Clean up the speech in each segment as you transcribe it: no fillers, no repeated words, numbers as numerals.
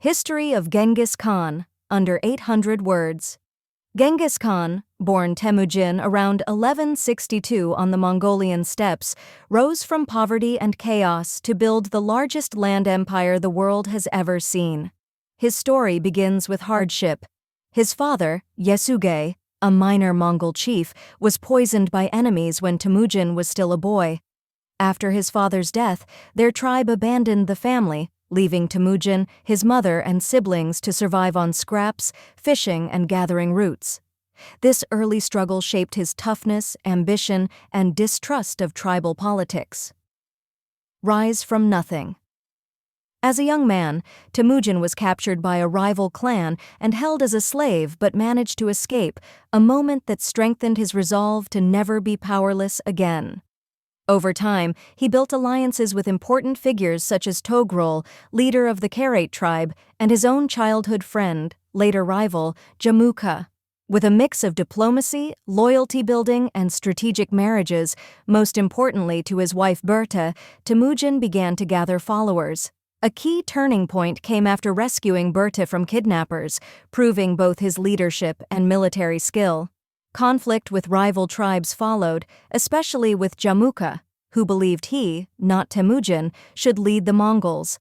History of Genghis Khan, under 800 words. Genghis Khan, born Temujin around 1162 on the Mongolian steppes, rose from poverty and chaos to build the largest land empire the world has ever seen. His story begins with hardship. His father, Yesugei, a minor Mongol chief, was poisoned by enemies when Temujin was still a boy. After his father's death, their tribe abandoned the family, leaving Temujin, his mother, and siblings to survive on scraps, fishing, and gathering roots. This early struggle shaped his toughness, ambition, and distrust of tribal politics. Rise from nothing. As a young man, Temujin was captured by a rival clan and held as a slave but managed to escape, a moment that strengthened his resolve to never be powerless again. Over time, he built alliances with important figures such as Togrul, leader of the Karate tribe, and his own childhood friend, later rival, Jamukha. With a mix of diplomacy, loyalty building, and strategic marriages, most importantly to his wife Berta, Temujin began to gather followers. A key turning point came after rescuing Berta from kidnappers, proving both his leadership and military skill. Conflict with rival tribes followed, especially with Jamukha, who believed he, not Temujin, should lead the Mongols.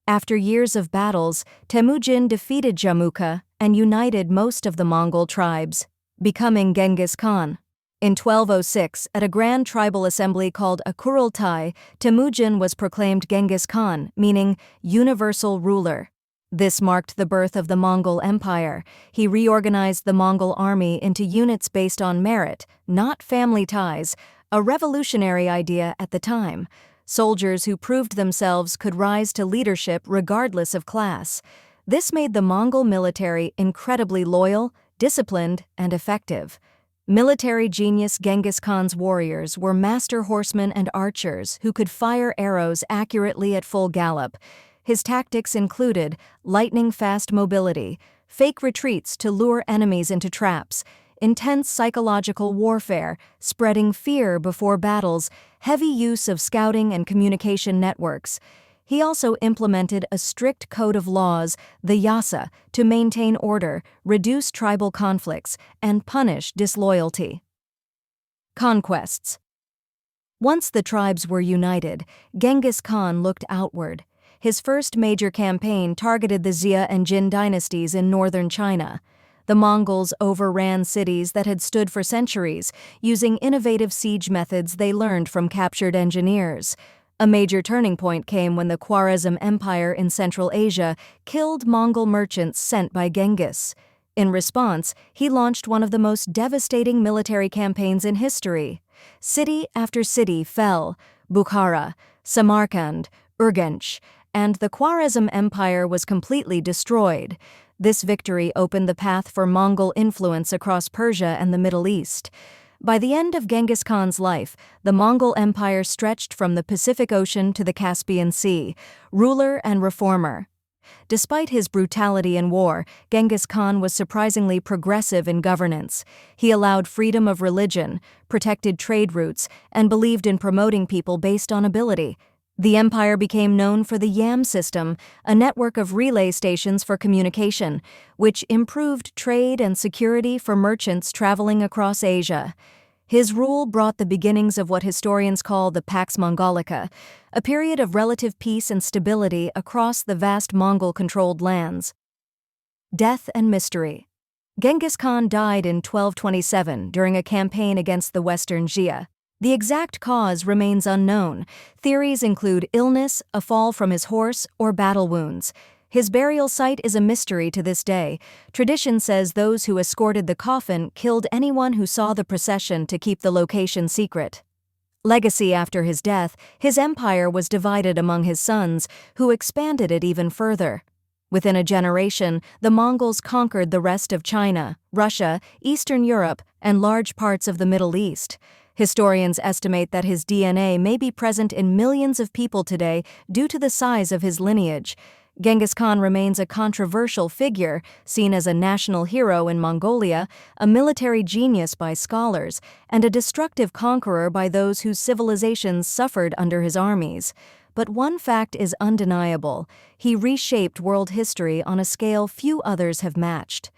After years of battles, Temujin defeated Jamukha and united most of the Mongol tribes, becoming Genghis Khan. In 1206, at a grand tribal assembly called a Kurultai, Temujin was proclaimed Genghis Khan, meaning universal ruler. This marked the birth of the Mongol Empire. He reorganized the Mongol army into units based on merit, not family ties, a revolutionary idea at the time. Soldiers who proved themselves could rise to leadership regardless of class. This made the Mongol military incredibly loyal, disciplined, and effective. Military genius Genghis Khan's warriors were master horsemen and archers who could fire arrows accurately at full gallop. His tactics included lightning-fast mobility, fake retreats to lure enemies into traps, intense psychological warfare, spreading fear before battles, heavy use of scouting and communication networks. He also implemented a strict code of laws, the Yasa, to maintain order, reduce tribal conflicts, and punish disloyalty. Conquests. Once the tribes were united, Genghis Khan looked outward. His first major campaign targeted the Xia and Jin dynasties in northern China. The Mongols overran cities that had stood for centuries, using innovative siege methods they learned from captured engineers. A major turning point came when the Khwarezm Empire in Central Asia killed Mongol merchants sent by Genghis. In response, he launched one of the most devastating military campaigns in history. City after city fell: Bukhara, Samarkand, Urgench, and the Khwarezm Empire was completely destroyed. This victory opened the path for Mongol influence across Persia and the Middle East. By the end of Genghis Khan's life, the Mongol Empire stretched from the Pacific Ocean to the Caspian Sea, ruler and reformer. Despite his brutality in war, Genghis Khan was surprisingly progressive in governance. He allowed freedom of religion, protected trade routes, and believed in promoting people based on ability. The empire became known for the Yam system, a network of relay stations for communication, which improved trade and security for merchants traveling across Asia. His rule brought the beginnings of what historians call the Pax Mongolica, a period of relative peace and stability across the vast Mongol-controlled lands. Death and mystery. Genghis Khan died in 1227 during a campaign against the Western Xia. The exact cause remains unknown. Theories include illness, a fall from his horse, or battle wounds. His burial site is a mystery to this day. Tradition says those who escorted the coffin killed anyone who saw the procession to keep the location secret. Legacy. After his death, his empire was divided among his sons, who expanded it even further. Within a generation, the Mongols conquered the rest of China, Russia, Eastern Europe, and large parts of the Middle East. Historians estimate that his DNA may be present in millions of people today due to the size of his lineage. Genghis Khan remains a controversial figure, seen as a national hero in Mongolia, a military genius by scholars, and a destructive conqueror by those whose civilizations suffered under his armies. But one fact is undeniable: he reshaped world history on a scale few others have matched.